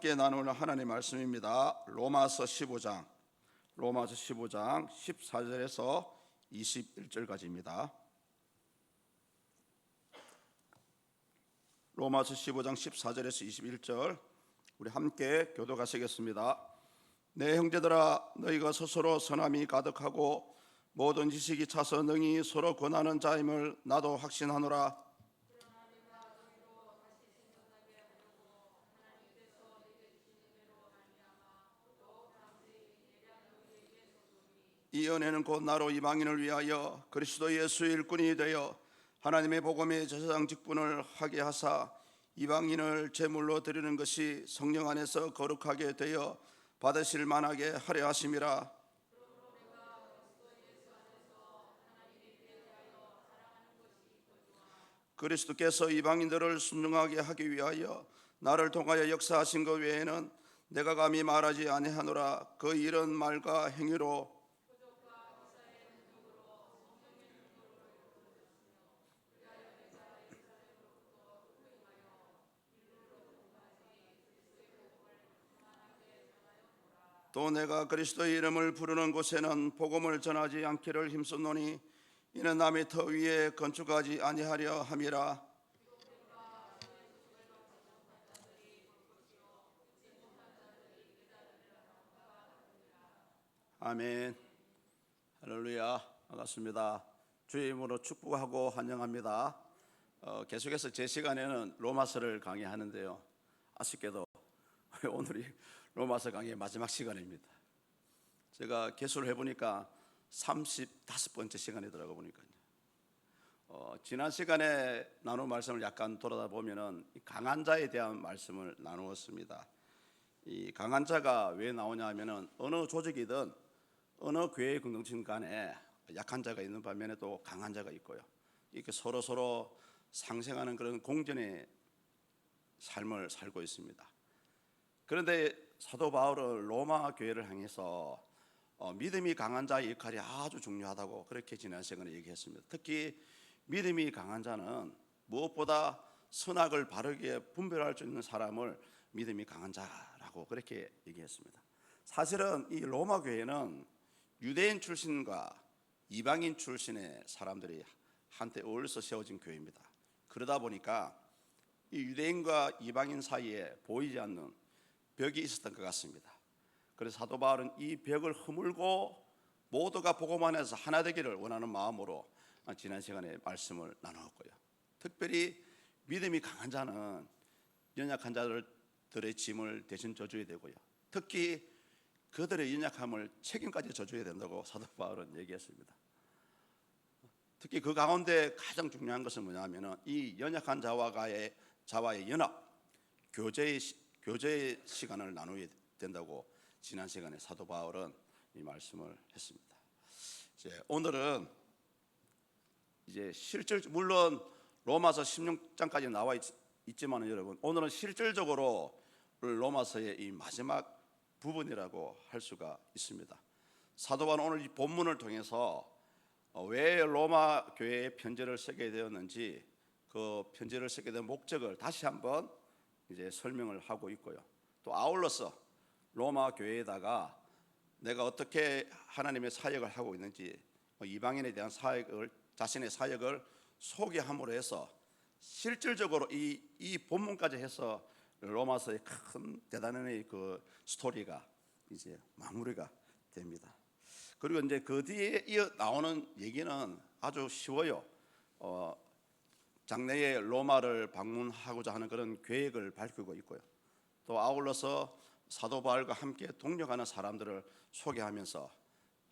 함께 나눌 하나님의 말씀입니다. 로마서 15장 14절에서 21절까지입니다. 로마서 15장 14절에서 21절 우리 함께 교독하시겠습니다. 내 형제들아, 너희가 스스로 선함이 가득하고 모든 지식이 차서 능히 서로 권하는 자임을 나도 확신하노라. 이 은혜는 곧 나로 이방인을 위하여 그리스도 예수의 일꾼이 되어 하나님의 복음의 제사장 직분을 하게 하사 이방인을 제물로 드리는 것이 성령 안에서 거룩하게 되어 받으실 만하게 하려 하심이라. 그리스도께서 이방인들을 순종하게 하기 위하여 나를 통하여 역사하신 것 외에는 내가 감히 말하지 아니하노라. 그 이런 말과 행위로 또 내가 그리스도의 이름을 부르는 곳에는 복음을 전하지 않기를 힘쓰노니 이는 남의 터 위에 건축하지 아니하려 함이라. 아멘. 할렐루야. 반갑습니다. 주의 이름으로 축복하고 환영합니다. 계속해서 제 시간에는 로마서를 강의하는데요, 아쉽게도 오늘이 로마서 강의의 마지막 시간입니다. 제가 개수를 해보니까 35번째 시간이더라고 보니까요. 지난 시간에 나눈 말씀을 약간 돌아다 보면은 강한 자에 대한 말씀을 나누었습니다. 이 강한 자가 왜 나오냐 하면은 어느 조직이든 어느 교회 공동체 간에 약한 자가 있는 반면에 또 강한 자가 있고요. 이렇게 서로 상생하는 그런 공존의 삶을 살고 있습니다. 그런데 사도 바울은 로마 교회를 향해서 믿음이 강한 자의 역할이 아주 중요하다고 그렇게 지난 시간에 얘기했습니다. 특히 믿음이 강한 자는 무엇보다 선악을 바르게 분별할 수 있는 사람을 믿음이 강한 자라고 그렇게 얘기했습니다. 사실은 이 로마 교회는 유대인 출신과 이방인 출신의 사람들이 한때 어울려서 세워진 교회입니다. 그러다 보니까 이 유대인과 이방인 사이에 보이지 않는 벽이 있었던 것 같습니다. 그래서 사도 바울은 이 벽을 허물고 모두가 복음 안에서 하나 되기를 원하는 마음으로 지난 시간에 말씀을 나누었고요. 특별히 믿음이 강한 자는 연약한 자들의 짐을 대신 져줘야 되고요. 특히 그들의 연약함을 책임까지 져줘야 된다고 사도 바울은 얘기했습니다. 특히 그 가운데 가장 중요한 것은 뭐냐면은 이 연약한 자와의 연합, 교제의 시간을 나누어야 된다고 지난 시간에 사도 바울은 이 말씀을 했습니다. 오늘은 이제 물론 로마서 16장까지 나와 있지만 여러분, 오늘은 실질적으로 로마서의 이 마지막 부분이라고 할 수가 있습니다. 사도 바울은 오늘 이 본문을 통해서 왜 로마 교회에 편지를 쓰게 되었는지, 그 편지를 쓰게 된 목적을 다시 한번 이제 설명을 하고 있고요. 또 아울러서 로마 교회에다가 내가 어떻게 하나님의 사역을 하고 있는지, 이방인에 대한 자신의 사역을 소개함으로 해서 실질적으로 이 본문까지 해서 로마서의 큰 대단한 그 스토리가 이제 마무리가 됩니다. 그리고 이제 그 뒤에 이어 나오는 얘기는 아주 쉬워요. 장래에 로마를 방문하고자 하는 그런 계획을 밝히고 있고요. 또 아울러서 사도 바울과 함께 동력하는 사람들을 소개하면서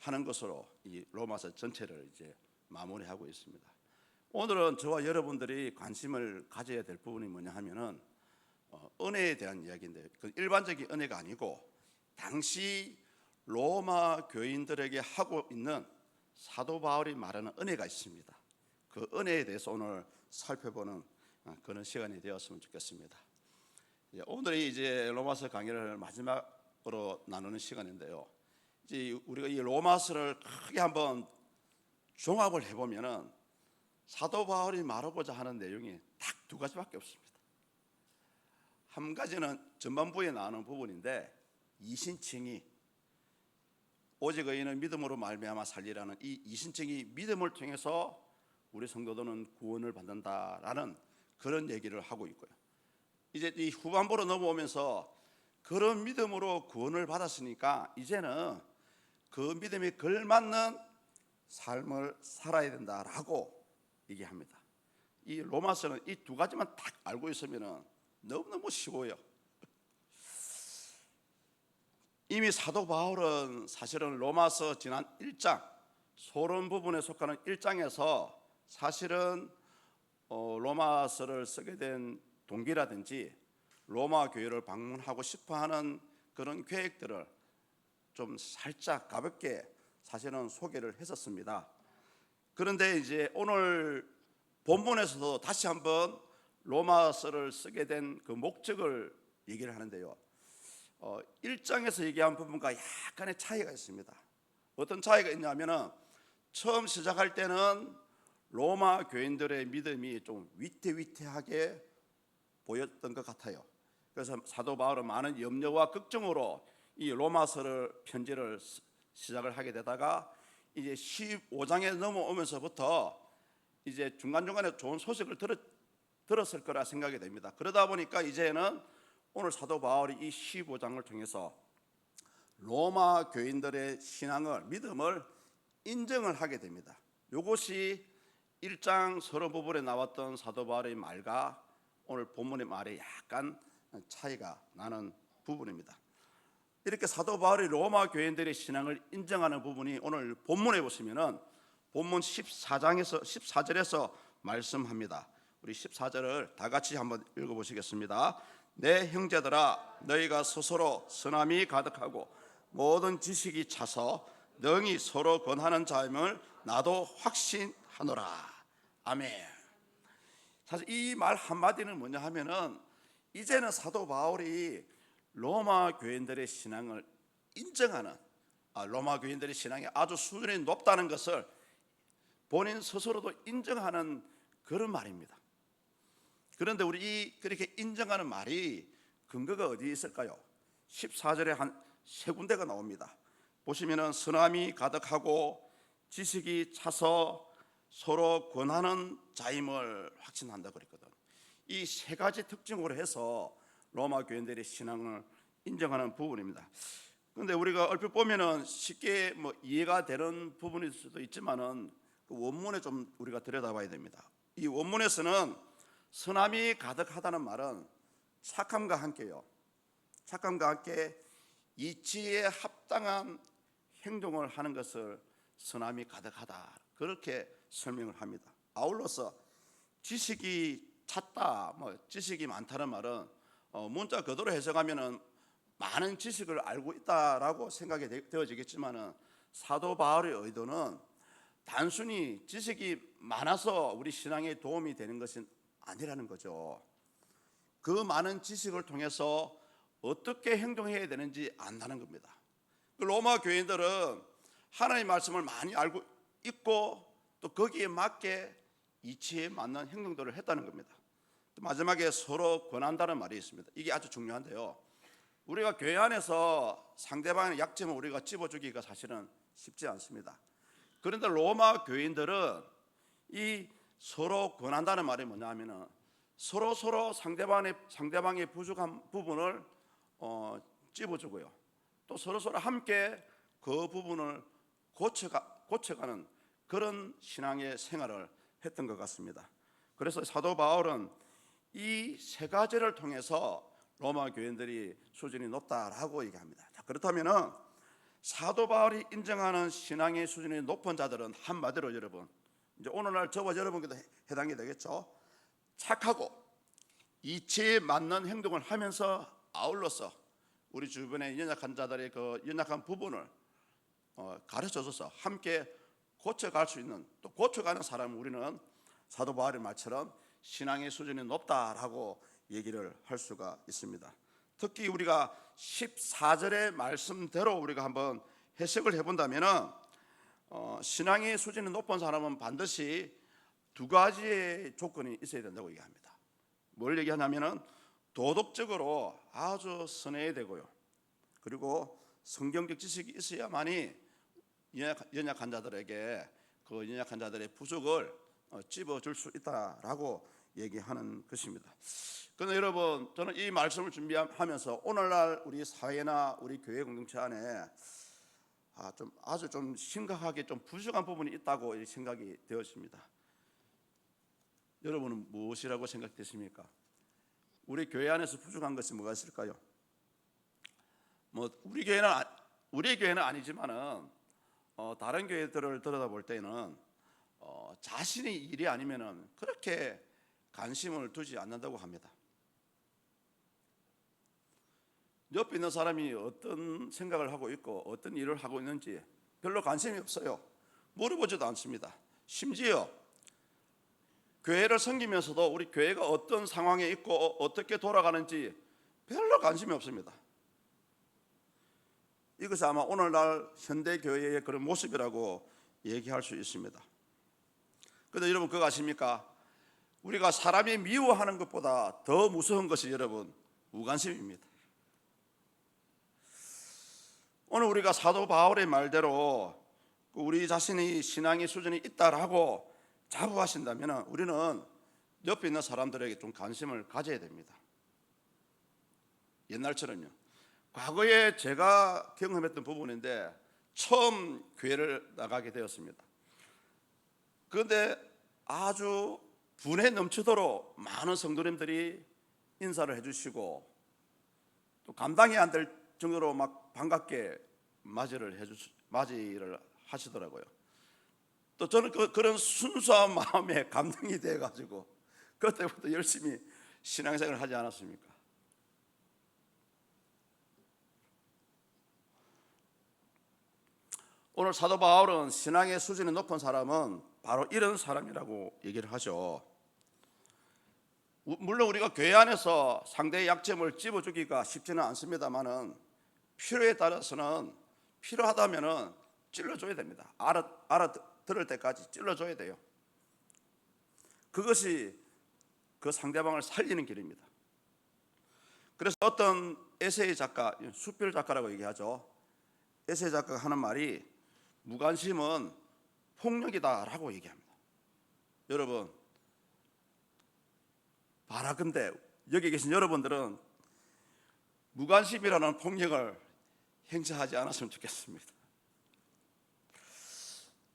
하는 것으로 이 로마서 전체를 이제 마무리하고 있습니다. 오늘은 저와 여러분들이 관심을 가져야 될 부분이 뭐냐 하면은 은혜에 대한 이야기인데, 그 일반적인 은혜가 아니고 당시 로마 교인들에게 하고 있는 사도 바울이 말하는 은혜가 있습니다. 그 은혜에 대해서 오늘 살펴보는 그런 시간이 되었으면 좋겠습니다. 오늘이 이제 로마서 강의를 마지막으로 나누는 시간인데요. 이제 우리가 이 로마서를 크게 한번 종합을 해보면은 사도 바울이 말하고자 하는 내용이 딱 두 가지밖에 없습니다. 한 가지는 전반부에 나오는 부분인데 이신칭이 오직 의인은 믿음으로 말미암아 살리라는 이 이신칭이 믿음을 통해서 우리 성도들은 구원을 받는다라는 그런 얘기를 하고 있고요. 이제 이 후반부로 넘어오면서 그런 믿음으로 구원을 받았으니까 이제는 그 믿음에 걸맞는 삶을 살아야 된다라고 얘기합니다. 이 로마서는 이 두 가지만 딱 알고 있으면 너무너무 쉬워요. 이미 사도 바울은 사실은 로마서 지난 1장 소론 부분에 속하는 1장에서 사실은 로마서를 쓰게 된 동기라든지 로마 교회를 방문하고 싶어하는 그런 계획들을 좀 살짝 가볍게 사실은 소개를 했었습니다. 그런데 이제 오늘 본문에서도 다시 한번 로마서를 쓰게 된 그 목적을 얘기를 하는데요. 1장에서 얘기한 부분과 약간의 차이가 있습니다. 어떤 차이가 있냐면은 처음 시작할 때는 로마 교인들의 믿음이 좀 위태위태하게 보였던 것 같아요. 그래서 사도 바울은 많은 염려와 걱정으로 이 로마서를 편지를 시작을 하게 되다가 이제 15장에 넘어오면서부터 이제 중간중간에 좋은 소식을 들었을 거라 생각이 됩니다. 그러다 보니까 이제는 오늘 사도 바울이 이 15장을 통해서 로마 교인들의 신앙을 믿음을 인정을 하게 됩니다. 이것이 1장 서론 부분에 나왔던 사도 바울의 말과 오늘 본문의 말에 약간 차이가 나는 부분입니다. 이렇게 사도 바울이 로마 교인들의 신앙을 인정하는 부분이 오늘 본문에 보시면은 본문 14절에서 말씀합니다. 우리 14절을 다 같이 한번 읽어보시겠습니다. 내 형제들아 너희가 스스로 선함이 가득하고 모든 지식이 차서 능히 서로 권하는 자임을 나도 확신하노라. 아멘. 사실 이 말 한마디는 뭐냐 하면은 이제는 사도 바울이 로마 교인들의 신앙을 인정하는 로마 교인들의 신앙이 아주 수준이 높다는 것을 본인 스스로도 인정하는 그런 말입니다. 그런데 우리 그렇게 인정하는 말이 근거가 어디에 있을까요? 14절에 한 세 군데가 나옵니다. 보시면은 선함이 가득하고 지식이 차서 서로 권하는 자임을 확신한다 그랬거든. 이 세 가지 특징으로 해서 로마 교인들의 신앙을 인정하는 부분입니다. 그런데 우리가 얼핏 보면은 쉽게 이해가 되는 부분일 수도 있지만은 그 원문에 좀 우리가 들여다봐야 됩니다. 이 원문에서는 선함이 가득하다는 말은 착함과 함께요. 착함과 함께 이치에 합당한 행동을 하는 것을 선함이 가득하다 그렇게 설명을 합니다. 아울러서 지식이 찼다, 지식이 많다는 말은 문자 그대로 해석하면은 많은 지식을 알고 있다라고 생각이 되어지겠지만은 사도 바울의 의도는 단순히 지식이 많아서 우리 신앙에 도움이 되는 것은 아니라는 거죠. 그 많은 지식을 통해서 어떻게 행동해야 되는지 안다는 겁니다. 로마 교인들은 하나님의 말씀을 많이 알고 있고 또 거기에 맞게 이치에 맞는 행동들을 했다는 겁니다. 마지막에 서로 권한다는 말이 있습니다. 이게 아주 중요한데요. 우리가 교회 안에서 상대방의 약점을 우리가 찝어주기가 사실은 쉽지 않습니다. 그런데 로마 교인들은 이 서로 권한다는 말이 뭐냐 하면은 서로 상대방의 부족한 부분을 찝어주고요. 또 서로 함께 그 부분을 고쳐가는 그런 신앙의 생활을 했던 것 같습니다. 그래서 사도 바울은 이 세 가지를 통해서 로마 교인들이 수준이 높다라고 얘기합니다. 자, 그렇다면은 사도 바울이 인정하는 신앙의 수준이 높은 자들은 한마디로 여러분, 이제 오늘날 저와 여러분께도 해당이 되겠죠. 착하고 이치에 맞는 행동을 하면서 아울러서 우리 주변의 연약한 자들의 그 연약한 부분을 가르쳐줘서 함께 고쳐갈 수 있는, 또 고쳐가는 사람을 우리는 사도 바울의 말처럼 신앙의 수준이 높다라고 얘기를 할 수가 있습니다. 특히 우리가 14절의 말씀대로 우리가 한번 해석을 해본다면 신앙의 수준이 높은 사람은 반드시 두 가지의 조건이 있어야 된다고 얘기합니다. 뭘 얘기하냐면은 도덕적으로 아주 선해야 되고요. 그리고 성경적 지식이 있어야만이 연약한 자들에게 그 연약한 자들의 부족을 찝어줄 수 있다라고 얘기하는 것입니다. 그런데 여러분, 저는 이 말씀을 준비하면서 오늘날 우리 사회나 우리 교회 공동체 안에 아주 좀 심각하게 좀 부족한 부분이 있다고 생각이 되었습니다. 여러분은 무엇이라고 생각되십니까? 우리 교회 안에서 부족한 것이 뭐가 있을까요? 우리 교회는 아니지만은 다른 교회들을 들여다볼 때는 자신의 일이 아니면은 그렇게 관심을 두지 않는다고 합니다. 옆에 있는 사람이 어떤 생각을 하고 있고 어떤 일을 하고 있는지 별로 관심이 없어요. 물어보지도 않습니다. 심지어 교회를 섬기면서도 우리 교회가 어떤 상황에 있고 어떻게 돌아가는지 별로 관심이 없습니다. 이것이 아마 오늘날 현대교회의 그런 모습이라고 얘기할 수 있습니다. 그런데 여러분, 그거 아십니까? 우리가 사람이 미워하는 것보다 더 무서운 것이 여러분, 무관심입니다. 오늘 우리가 사도 바울의 말대로 우리 자신이 신앙의 수준이 있다라고 자부하신다면 우리는 옆에 있는 사람들에게 좀 관심을 가져야 됩니다. 옛날처럼요. 과거에 제가 경험했던 부분인데 처음 교회를 나가게 되었습니다. 그런데 아주 분에 넘치도록 많은 성도님들이 인사를 해주시고 또 감당이 안 될 정도로 막 반갑게 맞이를 하시더라고요. 또 저는 그런 순수한 마음에 감동이 돼가지고 그때부터 열심히 신앙생활을 하지 않았습니까? 오늘 사도 바울은 신앙의 수준이 높은 사람은 바로 이런 사람이라고 얘기를 하죠. 물론 우리가 교회 안에서 상대의 약점을 찝어주기가 쉽지는 않습니다만은 필요에 따라서는 필요하다면은 찔러줘야 됩니다. 알아들을 때까지 찔러줘야 돼요. 그것이 그 상대방을 살리는 길입니다. 그래서 어떤 에세이 작가, 수필 작가라고 얘기하죠. 에세이 작가가 하는 말이 무관심은 폭력이다라고 얘기합니다. 여러분, 바라건대 여기 계신 여러분들은 무관심이라는 폭력을 행사하지 않았으면 좋겠습니다.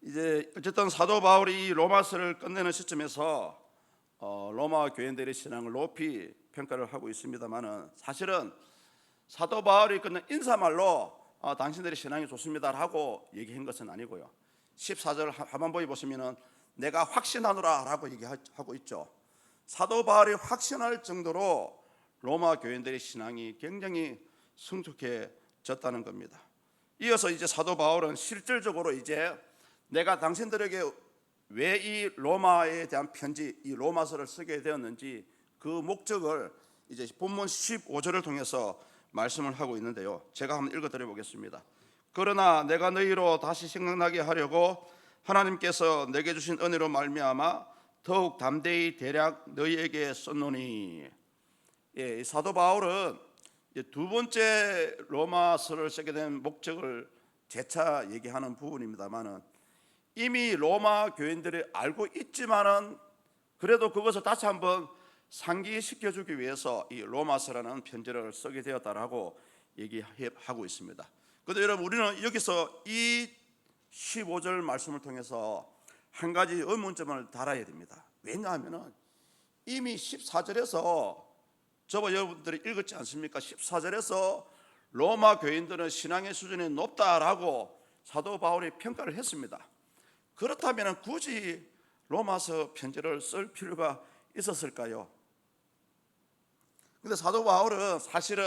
이제 어쨌든 사도 바울이 로마서를 끝내는 시점에서 로마 교인들의 신앙을 높이 평가를 하고 있습니다만은 사실은 사도 바울이 끝낸 인사말로 당신들의 신앙이 좋습니다라고 얘기한 것은 아니고요. 14절 하반부에 보시면은 내가 확신하노라라고 얘기하고 있죠. 사도 바울이 확신할 정도로 로마 교인들의 신앙이 굉장히 성숙해졌다는 겁니다. 이어서 이제 사도 바울은 실질적으로 이제 내가 당신들에게 왜 이 로마에 대한 편지, 이 로마서를 쓰게 되었는지 그 목적을 이제 본문 15절을 통해서 말씀을 하고 있는데요. 제가 한번 읽어드려 보겠습니다. 그러나 내가 너희로 다시 생각나게 하려고 하나님께서 내게 주신 은혜로 말미암아 더욱 담대히 대략 너희에게 썼노니. 사도 바울은 두 번째 로마서를 쓰게 된 목적을 재차 얘기하는 부분입니다만은 이미 로마 교인들이 알고 있지만은 그래도 그것을 다시 한번 상기시켜주기 위해서 이 로마서라는 편지를 쓰게 되었다라고 얘기하고 있습니다. 그런데 여러분, 우리는 여기서 이 15절 말씀을 통해서 한 가지 의문점을 달아야 됩니다. 왜냐하면 이미 14절에서 저와 여러분들이 읽었지 않습니까? 14절에서 로마 교인들은 신앙의 수준이 높다라고 사도 바울이 평가를 했습니다. 그렇다면 굳이 로마서 편지를 쓸 필요가 있었을까요? 근데 사도 바울은 사실은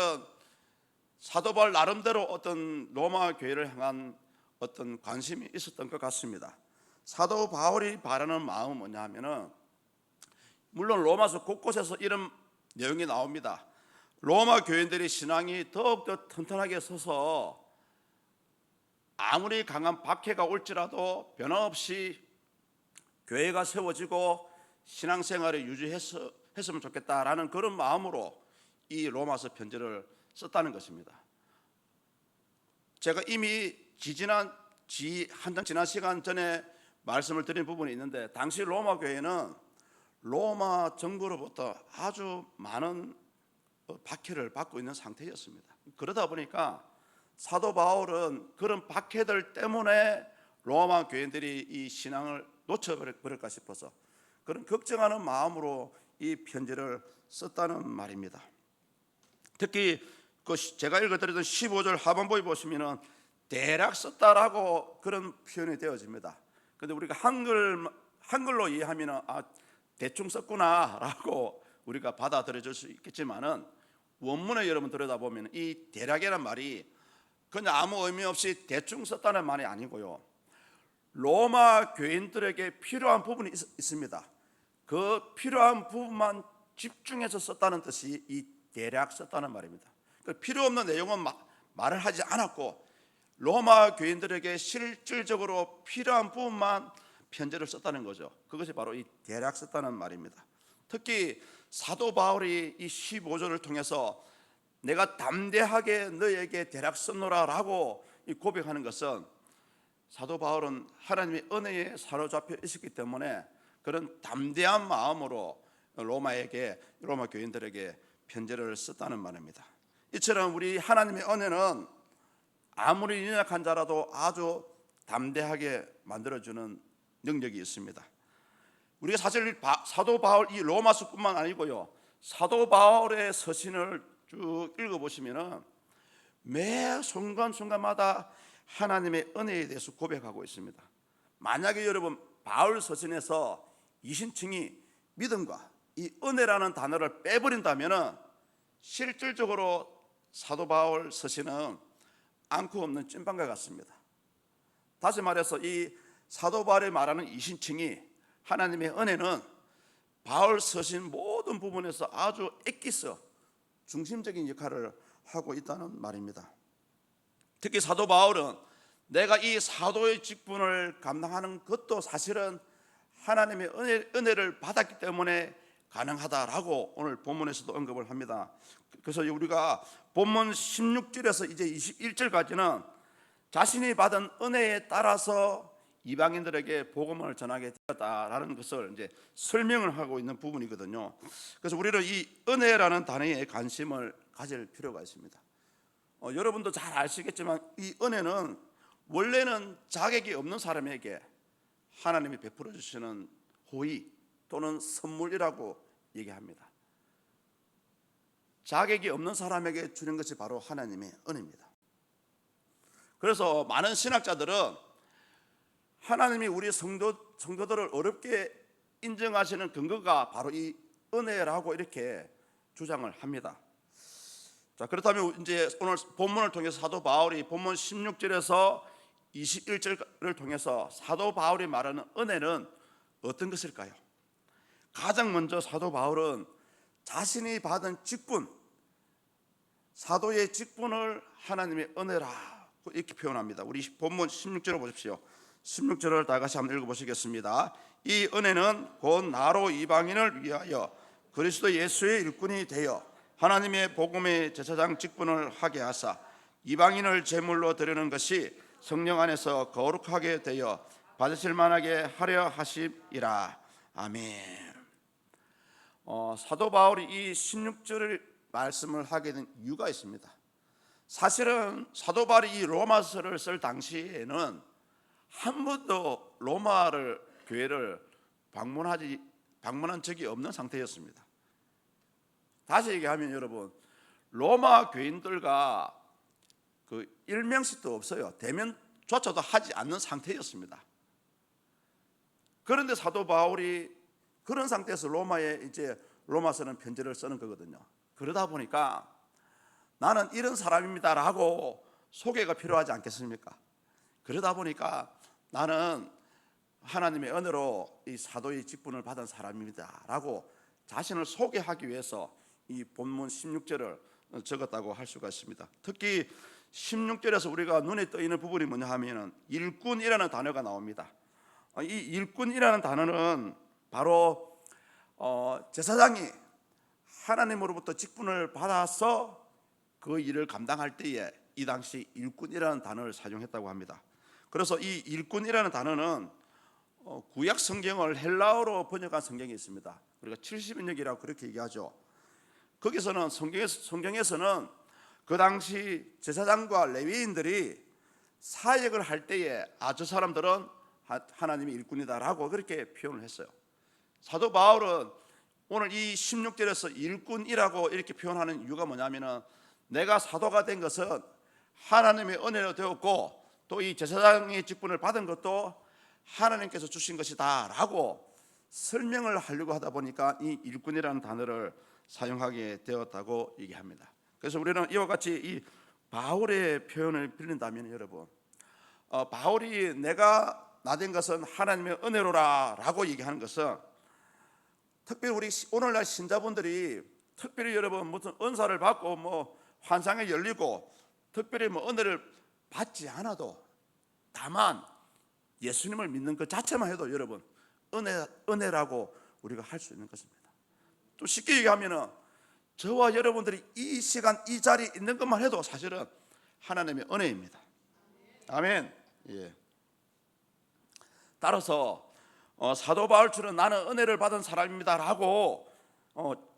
사도 바울 나름대로 어떤 로마 교회를 향한 어떤 관심이 있었던 것 같습니다. 사도 바울이 바라는 마음은 뭐냐 하면은 물론 로마서 곳곳에서 이런 내용이 나옵니다. 로마 교인들의 신앙이 더욱더 튼튼하게 서서 아무리 강한 박해가 올지라도 변함없이 교회가 세워지고 신앙생활을 유지했으면 좋겠다라는 그런 마음으로 이 로마서 편지를 썼다는 것입니다. 제가 이미 한장 지난 시간 전에 말씀을 드린 부분이 있는데, 당시 로마 교회는 로마 정부로부터 아주 많은 박해를 받고 있는 상태였습니다. 그러다 보니까 사도 바울은 그런 박해들 때문에 로마 교인들이 이 신앙을 놓쳐버릴까 싶어서 그런 걱정하는 마음으로 이 편지를 썼다는 말입니다. 특히 제가 읽어드렸던 15절 하반부에 보시면은 대략 썼다라고 그런 표현이 되어집니다. 그런데 우리가 한글로 이해하면은 대충 썼구나라고 우리가 받아들여질 수 있겠지만은, 원문에 여러분 들여다보면 이 대략이라는 말이 그냥 아무 의미 없이 대충 썼다는 말이 아니고요, 로마 교인들에게 필요한 부분이 있습니다. 그 필요한 부분만 집중해서 썼다는 뜻이 이 대략 썼다는 말입니다. 필요 없는 내용은 말을 하지 않았고, 로마 교인들에게 실질적으로 필요한 부분만 편지를 썼다는 거죠. 그것이 바로 이 대략 썼다는 말입니다. 특히 사도 바울이 이 15절을 통해서 내가 담대하게 너에게 대략 썼노라라고 고백하는 것은, 사도 바울은 하나님의 은혜에 사로잡혀 있었기 때문에 그런 담대한 마음으로 로마 교인들에게 편지를 썼다는 말입니다. 이처럼 우리 하나님의 은혜는 아무리 연약한 자라도 아주 담대하게 만들어주는 능력이 있습니다. 우리가 사실 사도 바울 이 로마서뿐만 아니고요, 사도 바울의 서신을 쭉 읽어보시면 매 순간순간마다 하나님의 은혜에 대해서 고백하고 있습니다. 만약에 여러분 바울 서신에서 이신칭이 믿음과 이 은혜라는 단어를 빼버린다면 실질적으로 사도 바울 서신은 앙코 없는 찐빵과 같습니다. 다시 말해서 이 사도 바울이 말하는 이신칭이, 하나님의 은혜는 바울 서신 모든 부분에서 아주 엑기스 중심적인 역할을 하고 있다는 말입니다. 특히 사도 바울은 내가 이 사도의 직분을 감당하는 것도 사실은 하나님의 은혜를 받았기 때문에 가능하다라고 오늘 본문에서도 언급을 합니다. 그래서 우리가 본문 16절에서 이제 21절까지는 자신이 받은 은혜에 따라서 이방인들에게 복음을 전하게 되었다라는 것을 이제 설명을 하고 있는 부분이거든요. 그래서 우리는 이 은혜라는 단어에 관심을 가질 필요가 있습니다. 여러분도 잘 아시겠지만 이 은혜는 원래는 자격이 없는 사람에게 하나님이 베풀어 주시는 호의 또는 선물이라고 얘기합니다. 자격이 없는 사람에게 주는 것이 바로 하나님의 은혜입니다. 그래서 많은 신학자들은 하나님이 우리 성도들을 어렵게 인정하시는 근거가 바로 이 은혜라고 이렇게 주장을 합니다. 자, 그렇다면 이제 오늘 본문을 통해서 사도 바울이 본문 16절에서 21절을 통해서 사도 바울이 말하는 은혜는 어떤 것일까요? 가장 먼저 사도 바울은 자신이 받은 직분, 사도의 직분을 하나님의 은혜라고 이렇게 표현합니다. 우리 본문 16절을 보십시오. 16절을 다 같이 한번 읽어보시겠습니다. 이 은혜는 곧 나로 이방인을 위하여 그리스도 예수의 일꾼이 되어 하나님의 복음의 제사장 직분을 하게 하사 이방인을 제물로 드리는 것이 성령 안에서 거룩하게 되어 받으실 만하게 하려 하심이라. 아멘. 사도 바울이 이 16절을 말씀을 하게 된 이유가 있습니다. 사실은 사도 바울이 이 로마서를 쓸 당시에는 한 번도 로마를 교회를 방문한 적이 없는 상태였습니다. 다시 얘기하면 여러분, 로마 교인들과 그 일명식도 없어요. 대면조차도 하지 않는 상태였습니다. 그런데 사도 바울이 그런 상태에서 로마서는 편지를 쓰는 거거든요. 그러다 보니까 나는 이런 사람입니다라고 소개가 필요하지 않겠습니까? 그러다 보니까 나는 하나님의 은혜로 이 사도의 직분을 받은 사람입니다라고 자신을 소개하기 위해서 이 본문 16절을 적었다고 할 수가 있습니다. 특히 16절에서 우리가 눈에 띄는 부분이 뭐냐 하면은 일꾼이라는 단어가 나옵니다. 이 일꾼이라는 단어는 바로 제사장이 하나님으로부터 직분을 받아서 그 일을 감당할 때에 이 당시 일꾼이라는 단어를 사용했다고 합니다. 그래서 이 일꾼이라는 단어는 구약 성경을 헬라어로 번역한 성경이 있습니다. 우리가 70인역이라고 그렇게 얘기하죠. 거기서는 성경에서는 그 당시 제사장과 레위인들이 사역을 할 때에 저 사람들은 하나님의 일꾼이다라고 그렇게 표현을 했어요. 사도 바울은 오늘 이 16절에서 일꾼이라고 이렇게 표현하는 이유가 뭐냐면은 내가 사도가 된 것은 하나님의 은혜로 되었고 또 이 제사장의 직분을 받은 것도 하나님께서 주신 것이다 라고 설명을 하려고 하다 보니까 이 일꾼이라는 단어를 사용하게 되었다고 얘기합니다. 그래서 우리는 이와 같이 이 바울의 표현을 빌린다면 여러분, 바울이 내가 나 된 것은 하나님의 은혜로라 라고 얘기하는 것은 특별히 우리 오늘날 신자분들이 특별히 여러분 무슨 은사를 받고 뭐 환상에 열리고 특별히 뭐 은혜를 받지 않아도 다만 예수님을 믿는 것 자체만 해도 여러분 은혜라고 우리가 할 수 있는 것입니다. 또 쉽게 얘기하면은 저와 여러분들이 이 시간 이 자리에 있는 것만 해도 사실은 하나님의 은혜입니다. 아멘. 예. 따라서 사도 바울처럼 나는 은혜를 받은 사람입니다라고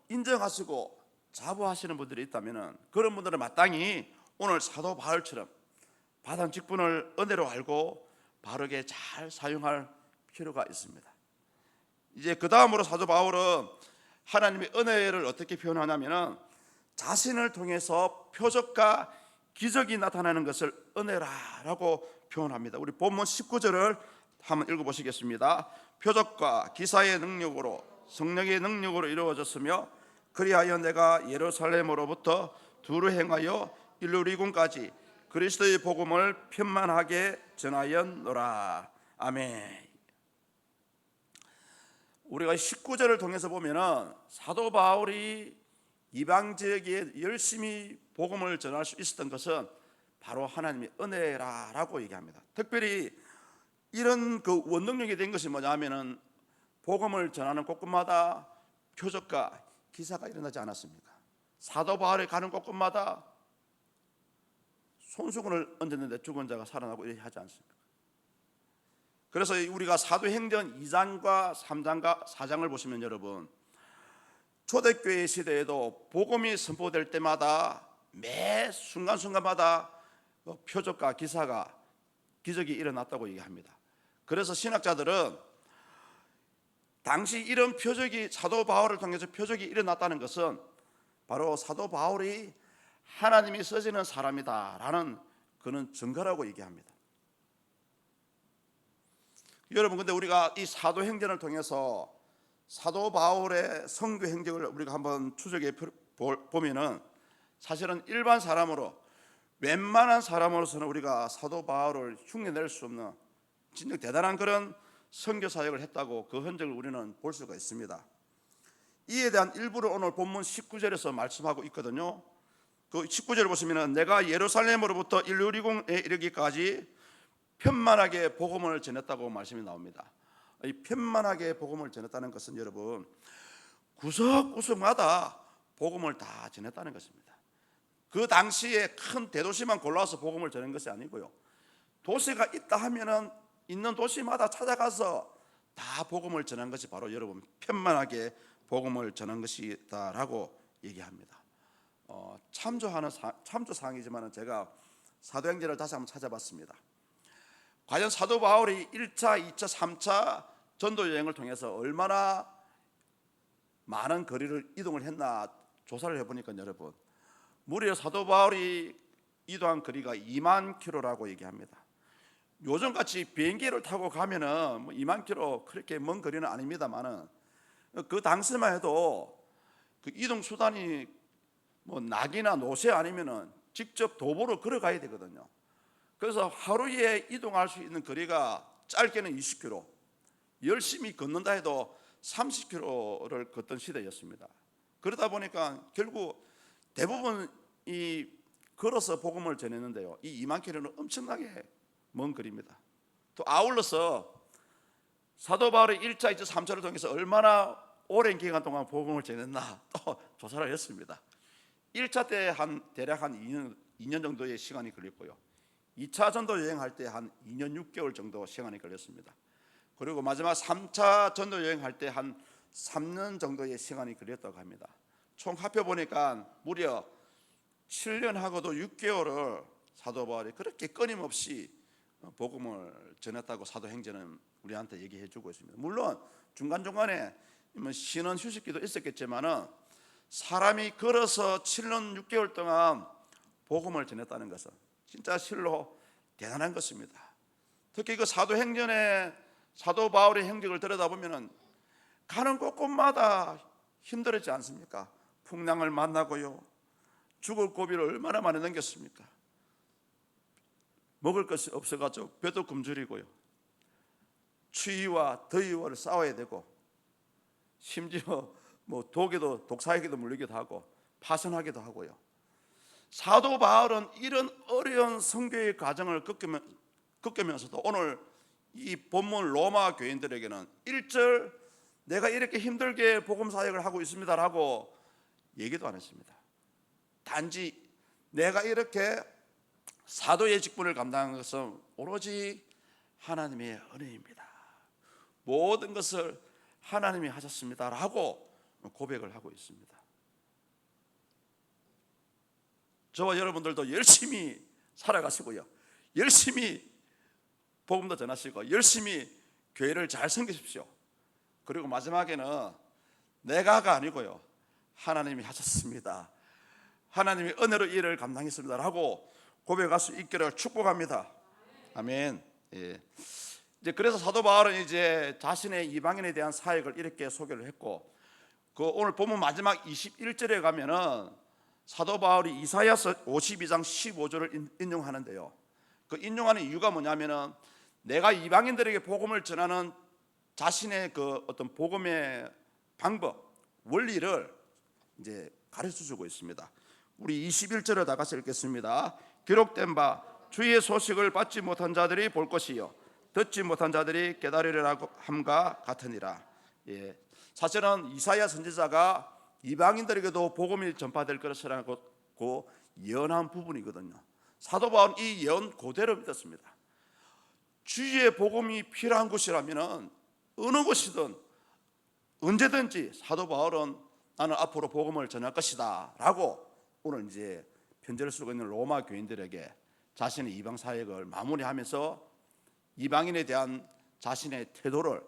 인정하시고 자부하시는 분들이 있다면은 그런 분들은 마땅히 오늘 사도 바울처럼 받은 직분을 은혜로 알고 바르게 잘 사용할 필요가 있습니다. 이제 그 다음으로 사도 바울은 하나님의 은혜를 어떻게 표현하냐면은 자신을 통해서 표적과 기적이 나타나는 것을 은혜라라고 표현합니다. 우리 본문 19절을 한번 읽어보시겠습니다. 표적과 기사의 능력으로 성령의 능력으로 이루어졌으며 그리하여 내가 예루살렘으로부터 두루 행하여 일루리군까지 그리스도의 복음을 편만하게 전하였노라. 아멘. 우리가 19절을 통해서 보면은 사도 바울이 이방 지역에 열심히 복음을 전할 수 있었던 것은 바로 하나님의 은혜라고 얘기합니다. 특별히 이런 그 원동력이 된 것이 뭐냐면은 복음을 전하는 곳곳마다 표적과 기사가 일어나지 않았습니까? 사도 바울이 가는 곳곳마다 손수건을 얹었는데 죽은 자가 살아나고 이렇게 하지 않습니까? 그래서 우리가 사도행전 2장과 3장과 4장을 보시면 여러분 초대교회 시대에도 복음이 선포될 때마다 매 순간순간마다 표적과 기사가 기적이 일어났다고 얘기합니다. 그래서 신학자들은 당시 이런 표적이 사도 바울을 통해서 표적이 일어났다는 것은 바로 사도 바울이 하나님이 쓰시는 사람이다라는 그런 증거라고 얘기합니다. 여러분 근데 우리가 이 사도행전을 통해서 사도 바울의 선교 행적을 우리가 한번 추적해 보면은 사실은 일반 사람으로 웬만한 사람으로서는 우리가 사도 바울을 흉내낼 수 없는 진짜 대단한 그런 선교 사역을 했다고 그 흔적을 우리는 볼 수가 있습니다. 이에 대한 일부를 오늘 본문 19절에서 말씀하고 있거든요. 그 19절을 보시면 내가 예루살렘으로부터 일루리궁에 이르기까지 편만하게 복음을 전했다고 말씀이 나옵니다. 이 편만하게 복음을 전했다는 것은 여러분 구석구석마다 복음을 다 전했다는 것입니다. 그 당시에 큰 대도시만 골라서 복음을 전한 것이 아니고요. 도시가 있다 하면은 있는 도시마다 찾아가서 다 복음을 전한 것이 바로 여러분 편만하게 복음을 전한 것이다라고 얘기합니다. 참조 사항이지만 제가 사도행전을 다시 한번 찾아봤습니다. 과연 사도 바울이 1차, 2차, 3차 전도 여행을 통해서 얼마나 많은 거리를 이동을 했나 조사를 해보니까 여러분 무려 사도 바울이 이동한 거리가 2만 킬로라고 얘기합니다. 요즘같이 비행기를 타고 가면은 2만 킬로 그렇게 먼 거리는 아닙니다만은 그 당시만 해도 그 이동 수단이 뭐 낙이나 노새 아니면은 직접 도보로 걸어가야 되거든요. 그래서 하루에 이동할 수 있는 거리가 짧게는 20km, 열심히 걷는다 해도 30km를 걷던 시대였습니다. 그러다 보니까 결국 대부분 이 걸어서 복음을 전했는데요. 이 2만 킬로는 엄청나게 먼 거리입니다. 또 아울러서 사도 바울이 1차, 2차, 3차를 통해서 얼마나 오랜 기간 동안 복음을 전했나 또 조사를 했습니다. 1차 때 대략 한 2년 정도의 시간이 걸렸고요. 2차 전도 여행할 때 한 2년 6개월 정도 시간이 걸렸습니다. 그리고 마지막 3차 전도 여행할 때 한 3년 정도의 시간이 걸렸다고 합니다. 총 합해 보니까 무려 7년하고도 6개월을 사도 바울이 그렇게 끊임없이 복음을 전했다고 사도행전은 우리한테 얘기해 주고 있습니다. 물론 중간중간에 쉬는 휴식기도 있었겠지만은 사람이 걸어서 7년 6개월 동안 복음을 전했다는 것은 진짜 실로 대단한 것입니다. 특히 그 사도행전의 사도 바울의 행적을 들여다보면은 가는 곳곳마다 힘들었지 않습니까? 풍랑을 만나고요, 죽을 고비를 얼마나 많이 넘겼습니까? 먹을 것이 없어가지고 배도 굶주리고요, 추위와 더위와 싸워야 되고, 심지어 독에도 독사에게도 물리기도 하고 파선하기도 하고요. 사도 바울은 이런 어려운 선교의 과정을 겪으면서도 오늘 이 본문 로마 교인들에게는 1절 내가 이렇게 힘들게 복음 사역을 하고 있습니다라고 얘기도 안 했습니다. 단지 내가 이렇게 사도의 직분을 감당한 것은 오로지 하나님의 은혜입니다. 모든 것을 하나님이 하셨습니다라고 고백을 하고 있습니다. 저와 여러분들도 열심히 살아가시고요, 열심히 복음도 전하시고 열심히 교회를 잘 섬기십시오. 그리고 마지막에는 내가가 아니고요, 하나님이 하셨습니다, 하나님이 은혜로 이 일을 감당했습니다 라고 고백할 수 있기를 축복합니다. 아멘. 예. 이제 그래서 사도 바울은 이제 자신의 이방인에 대한 사역을 이렇게 소개를 했고, 그 오늘 본문 마지막 21절에 가면은 사도 바울이 이사야서 52장 15절을 인용하는데요. 그 인용하는 이유가 뭐냐면은 내가 이방인들에게 복음을 전하는 자신의 그 어떤 복음의 방법, 원리를 이제 가르쳐 주고 있습니다. 우리 21절을 다 같이 읽겠습니다. 기록된 바 주의 소식을 받지 못한 자들이 볼 것이요 듣지 못한 자들이 깨달으리라고 함과 같으니라. 예. 사실은 이사야 선지자가 이방인들에게도 복음이 전파될 것이라고 예언한 부분이거든요. 사도 바울은 이 예언 그대로 믿었습니다. 주의 복음이 필요한 곳이라면 어느 곳이든 언제든지 사도 바울은 나는 앞으로 복음을 전할 것이다 라고 오늘 이제 편지를 쓰고 있는 로마 교인들에게 자신의 이방 사역을 마무리하면서 이방인에 대한 자신의 태도를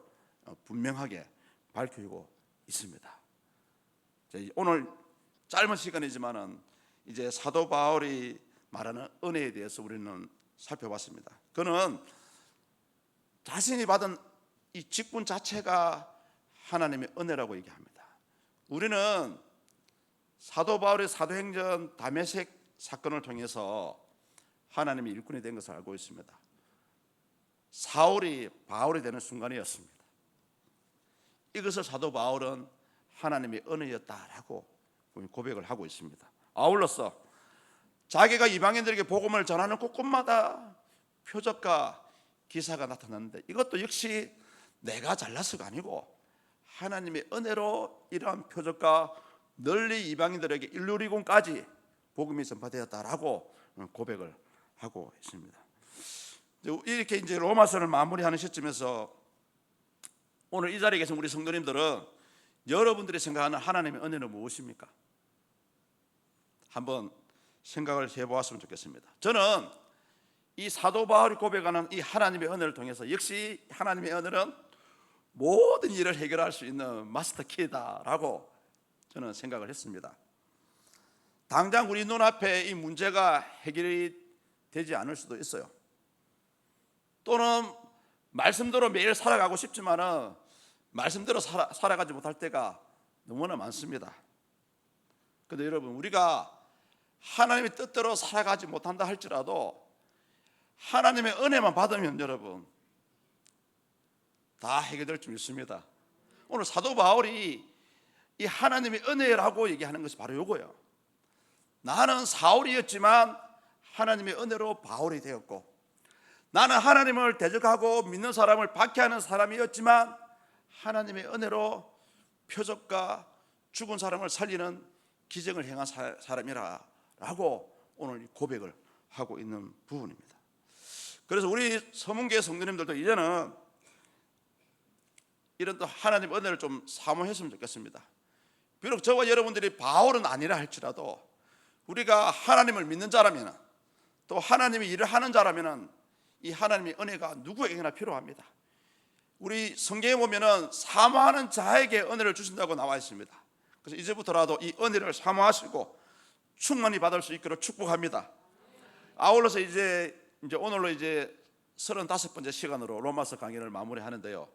분명하게 밝히고 있습니다. 오늘 짧은 시간이지만은 이제 사도 바울이 말하는 은혜에 대해서 우리는 살펴봤습니다. 그는 자신이 받은 이 직분 자체가 하나님의 은혜라고 얘기합니다. 우리는 사도 바울의 사도행전 다메섹 사건을 통해서 하나님의 일꾼이 된 것을 알고 있습니다. 사울이 바울이 되는 순간이었습니다. 이것을 사도 바울은 하나님의 은혜였다라고 고백을 하고 있습니다. 아울러서 자기가 이방인들에게 복음을 전하는 곳곳마다 표적과 기사가 나타났는데 이것도 역시 내가 잘나서가 아니고 하나님의 은혜로 이러한 표적과 널리 이방인들에게 일루리곤까지 복음이 전파되었다라고 고백을 하고 있습니다. 이렇게 이제 로마서를 마무리하는 시점에서 오늘 이 자리에 계신 우리 성도님들은 여러분들이 생각하는 하나님의 은혜는 무엇입니까? 한번 생각을 해보았으면 좋겠습니다. 저는 이 사도 바울이 고백하는 이 하나님의 은혜를 통해서 역시 하나님의 은혜는 모든 일을 해결할 수 있는 마스터 키다라고 저는 생각을 했습니다. 당장 우리 눈앞에 이 문제가 해결이 되지 않을 수도 있어요. 또는 말씀대로 매일 살아가고 싶지만은 말씀대로 살아가지 못할 때가 너무나 많습니다. 그런데 여러분, 우리가 하나님의 뜻대로 살아가지 못한다 할지라도 하나님의 은혜만 받으면 여러분 다 해결될 줄 믿습니다. 오늘 사도 바울이 이 하나님의 은혜라고 얘기하는 것이 바로 이거예요. 나는 사울이었지만 하나님의 은혜로 바울이 되었고, 나는 하나님을 대적하고 믿는 사람을 박해하는 사람이었지만 하나님의 은혜로 표적과 죽은 사람을 살리는 기적을 행한 사람이라고 오늘 고백을 하고 있는 부분입니다. 그래서 우리 서문교회 성도님들도 이제는 이런 또 하나님의 은혜를 좀 사모했으면 좋겠습니다. 비록 저와 여러분들이 바울은 아니라 할지라도 우리가 하나님을 믿는 자라면, 또 하나님이 일을 하는 자라면 이 하나님의 은혜가 누구에게나 필요합니다. 우리 성경에 보면은 사모하는 자에게 은혜를 주신다고 나와 있습니다. 그래서 이제부터라도 이 은혜를 사모하시고 충만히 받을 수 있기를 축복합니다. 아울러서 이제 오늘로 35번째 시간으로 로마서 강의를 마무리하는데요.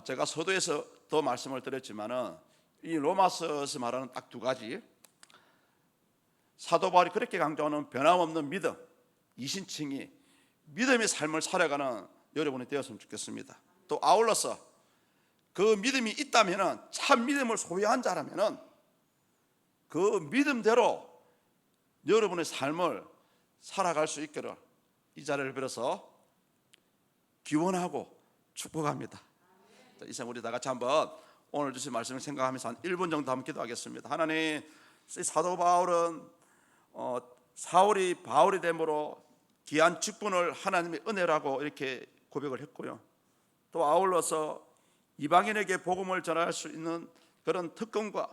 제가 서두에서 더 말씀을 드렸지만은 이 로마서에서 말하는 딱 두 가지, 사도 바울이 그렇게 강조하는 변함없는 믿음, 이신칭이 믿음의 삶을 살아가는 여러분이 되었으면 좋겠습니다. 또 아울러서 그 믿음이 있다면은, 참 믿음을 소유한 자라면은 그 믿음대로 여러분의 삶을 살아갈 수 있기를 이 자리를 빌어서 기원하고 축복합니다. 이 시간 우리 다 같이 한번 오늘 주신 말씀을 생각하면서 한 1분 정도 한번 기도하겠습니다. 하나님, 사도 바울은 사울이 바울이 됨으로 귀한 직분을 하나님의 은혜라고 이렇게 고백을 했고요. 또 아울러서 이방인에게 복음을 전할 수 있는 그런 특권과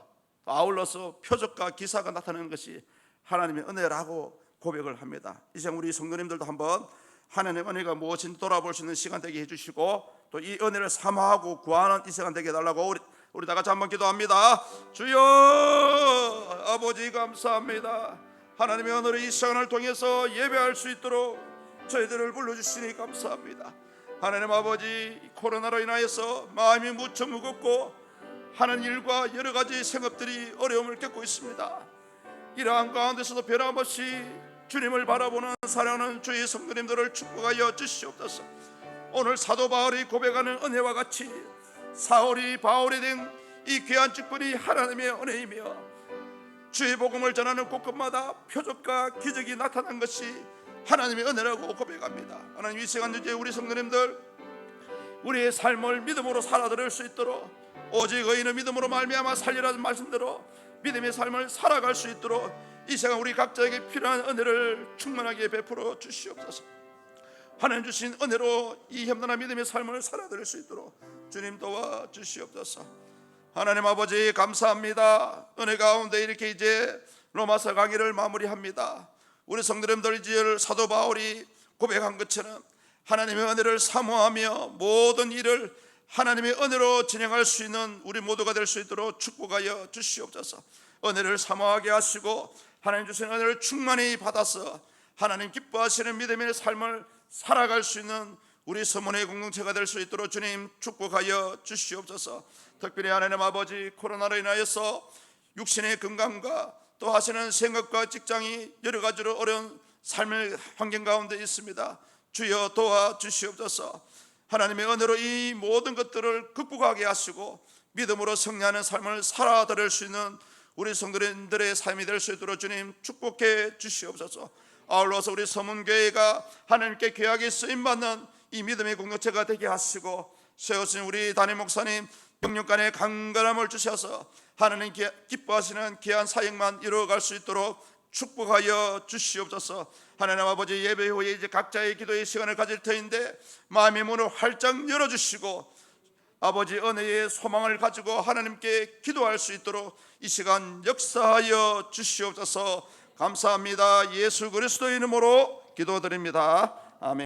아울러서 표적과 기사가 나타나는 것이 하나님의 은혜라고 고백을 합니다. 이 시간 우리 성도님들도 한번 하나님의 은혜가 무엇인지 돌아볼 수 있는 시간 되게 해주시고, 또 이 은혜를 사모하고 구하는 이 시간 되게 해달라고 우리 다 같이 한번 기도합니다. 주여, 아버지 감사합니다. 하나님의 은혜로 이 시간을 통해서 예배할 수 있도록 저희들을 불러주시니 감사합니다. 하나님 아버지, 코로나로 인하여서 마음이 무척 무겁고 하는 일과 여러 가지 생업들이 어려움을 겪고 있습니다. 이러한 가운데서도 변함없이 주님을 바라보는 사랑하는 주의 성도님들을 축복하여 주시옵소서. 오늘 사도 바울이 고백하는 은혜와 같이 사울이 바울이 된 이 귀한 직분이 하나님의 은혜이며, 주의 복음을 전하는 곳곳마다 표적과 기적이 나타난 것이 하나님의 은혜라고 고백합니다. 하나님, 이 시간 이제 우리 성도님들 우리의 삶을 믿음으로 살아드릴 수 있도록, 오직 의인의 믿음으로 말미암아 살리라는 말씀대로 믿음의 삶을 살아갈 수 있도록 이 시간 우리 각자에게 필요한 은혜를 충만하게 베풀어 주시옵소서. 하나님 주신 은혜로 이 험난한 믿음의 삶을 살아드릴 수 있도록 주님 도와 주시옵소서. 하나님 아버지 감사합니다. 은혜 가운데 이렇게 이제 로마서 강의를 마무리합니다. 우리 성도님들 이제 사도 바울이 고백한 것처럼 하나님의 은혜를 사모하며 모든 일을 하나님의 은혜로 진행할 수 있는 우리 모두가 될 수 있도록 축복하여 주시옵소서. 은혜를 사모하게 하시고 하나님 주신 은혜를 충만히 받아서 하나님 기뻐하시는 믿음의 삶을 살아갈 수 있는 우리 서문의 공동체가 될 수 있도록 주님 축복하여 주시옵소서. 특별히 하나님 아버지, 코로나로 인하여서 육신의 건강과 또 하시는 생업과 직장이 여러 가지로 어려운 삶의 환경 가운데 있습니다. 주여 도와 주시옵소서. 하나님의 은혜로 이 모든 것들을 극복하게 하시고 믿음으로 승리하는 삶을 살아드릴 수 있는 우리 성도님들의 삶이 될 수 있도록 주님 축복해 주시옵소서. 아울러서 우리 서문교회가 하나님께 귀하게 쓰임받는 이 믿음의 공동체가 되게 하시고, 세우신 우리 담임 목사님 영육간의 강건함을 주셔서 하나님 기뻐하시는 귀한 사역만 이루어갈 수 있도록 축복하여 주시옵소서. 하나님 아버지, 예배 후에 이제 각자의 기도의 시간을 가질 터인데 마음의 문을 활짝 열어주시고 아버지 은혜의 소망을 가지고 하나님께 기도할 수 있도록 이 시간 역사하여 주시옵소서. 감사합니다. 예수 그리스도의 이름으로 기도드립니다. 아멘.